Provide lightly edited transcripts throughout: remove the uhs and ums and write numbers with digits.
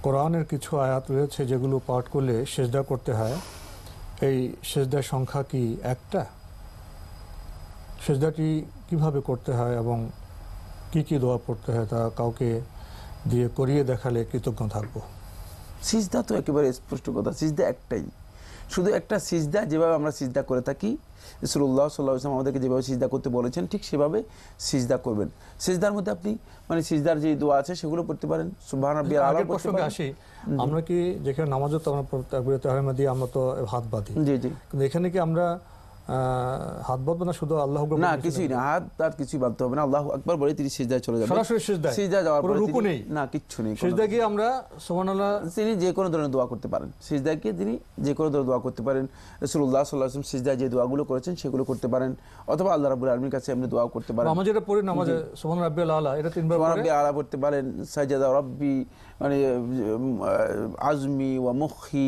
কোরআনের কিছু আয়াত রয়েছে যেগুলো পাঠ করলে সেজদা করতে হয়, এই সেজদার সংখ্যা কি একটা? সেজদাটি কিভাবে করতে হয় এবং কি কি দোয়া পড়তে হয় তা কাউকে দিয়ে করিয়ে দেখালে কৃতজ্ঞ থাকবো। সিজদা তো একেবারে স্পষ্ট কথা, সিজদা একটাই, শুধু একটা সিজদা। যেভাবে আমরা সিজদা করে থাকি, রাসূলুল্লাহ সাল্লাল্লাহু আলাইহি ওয়াসাল্লাম আমাদেরকে যেভাবে সিজদা করতে বলেছেন ঠিক সেভাবে সিজদা করবেন। সিজদার মধ্যে আপনি মানে সিজদার যে দোয়া আছে সেগুলো পড়তে পারেন, সুবহান রাব্বিয়াল আলা পড়তে পারেন। আসি, আমরা কি যেখানে নামাজে তো আমরা তাকবীরাতুল তাহরিমা দিয়ে আমরা তো হাত বাঁধি, জি জি, কিন্তু এখানে কি আমরা হাত বাঁধবো না শুধু আল্লাহু আকবার? না, কিছুই না, হাত আর কিছুই বাঁধতে হবে না। আল্লাহু আকবার বলে তিনি সিজদায় চলে যাবেন, সরাসরি সিজদায়, সিজদায় যাওয়ার পরে রুকু নেই, না কিচ্ছু নেই, সিজদায় গিয়ে আমরা সুবহানাল্লাহ, তিনি যে কোনো ধরনের দোয়া করতে পারেন। সিজদায় গিয়ে তিনি যে কোনো ধরনের দোয়া করতে পারেন। রাসূলুল্লাহ সাল্লাল্লাহু আলাইহি ওয়াসাল্লাম সিজদায় যে দোয়াগুলো করেছেন সেগুলো করতে পারেন, অথবা আল্লাহ রাব্বুল আলামিনের কাছে এমনি দোয়া করতে পারেন। আমরা যেটা পড়ি নামাজে সুবহান রাব্বিয়াল আলা, এটা তিনবার সুবহান পড়ে রাব্বিয়াল আলা পড়তে পারেন, সাজাদা রাব্বি মানে আজমি ওয়া মুখি,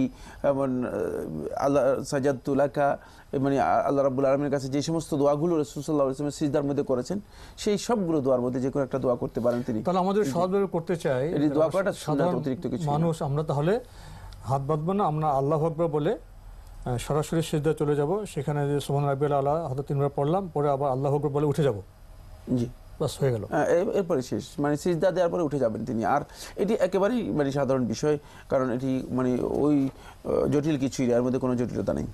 এমন আল্লাহ সাজাদতু লাকা, মানে আল্লাহ রাব্বুল আলামিনের কাছে যে সমস্ত দোয়াগুলো রাসূল সাল্লাল্লাহু আলাইহি ওয়াসাল্লাম সিজদার মধ্যে করেছেন সেই সবগুলো দোয়ার মধ্যে যে কোনো একটা দোয়া করতে পারেন তিনি। তাহলে আমাদের সহজভাবে করতে চাই এই দোয়া করাটা সাধারণ অতিরিক্ত কিছু মানুষ, আমরা তাহলে হাত বাঁধবো না, আমরা আল্লাহু আকবার বলে সরাসরি সিজদায় চলে যাব, সেখানে যে সুবহান রাব্বিয়াল আলা হয়তো তিনবার পড়লাম, পরে আবার আল্লাহু আকবার বলে উঠে যাব, জি বাস হয়ে গেল, এরপরে শেষ, মানে সিজদা দেওয়ার পরে উঠে যাবেন তিনি। আর এটি একেবারেই মানে সাধারণ বিষয়, কারণ এটি মানে ওই জটিল কিছুই, এর মধ্যে কোনো জটিলতা নেই।